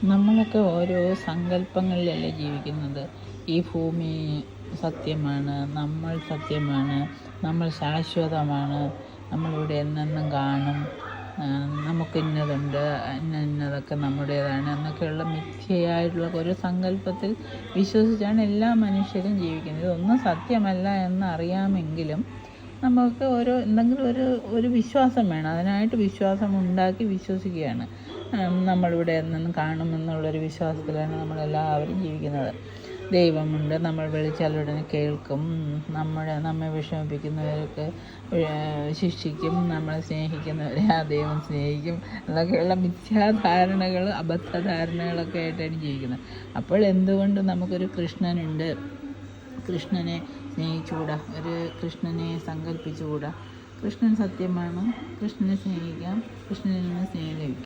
നമ്മളൊക്കെ ഓരോ സങ്കല്പങ്ങളിലല്ലേ ജീവിക്കുന്നത്. ഈ ഭൂമി സത്യമാണ്, നമ്മൾ സത്യമാണ്, നമ്മൾ ശാശ്വതമാണ്, നമ്മളിവിടെ എന്നെന്നും കാണും, നമുക്ക് ഇന്നതുണ്ട്, ഇന്നതൊക്കെ നമ്മുടേതാണ് എന്നൊക്കെയുള്ള മിഥ്യയായിട്ടുള്ള ഒരു സങ്കല്പത്തിൽ വിശ്വസിച്ചാണ് എല്ലാ മനുഷ്യരും ജീവിക്കുന്നത്. ഇതൊന്നും സത്യമല്ല എന്നറിയാമെങ്കിലും നമുക്ക് എന്തെങ്കിലും ഒരു വിശ്വാസം വേണം. അതിനായിട്ട് വിശ്വാസം ഉണ്ടാക്കി വിശ്വസിക്കുകയാണ്. നമ്മളിവിടെ എന്നും കാണുമെന്നുള്ളൊരു വിശ്വാസത്തിലാണ് നമ്മളെല്ലാവരും ജീവിക്കുന്നത്. ദൈവമുണ്ട്, നമ്മൾ വിളിച്ചാൽ ഉടനെ കേൾക്കും, നമ്മെ വിഷമിപ്പിക്കുന്നവർക്ക് ശിക്ഷിക്കും, നമ്മളെ സ്നേഹിക്കുന്നവരെ ആ ദൈവം സ്നേഹിക്കും എന്നൊക്കെയുള്ള മിഥ്യാധാരണകൾ, അബദ്ധധാരണകളൊക്കെ ആയിട്ടാണ് ജീവിക്കുന്നത്. അപ്പോൾ എന്തുകൊണ്ട് നമുക്കൊരു കൃഷ്ണനുണ്ട്, കൃഷ്ണനെ സ്നേഹിച്ചുകൂടാ, ഒരു കൃഷ്ണനെ സങ്കല്പിച്ചുകൂടാ? കൃഷ്ണൻ സത്യമാണ്, കൃഷ്ണനെ സ്നേഹിക്കാം, കൃഷ്ണനിൽ നിന്ന് സ്നേഹം ലഭിക്കും.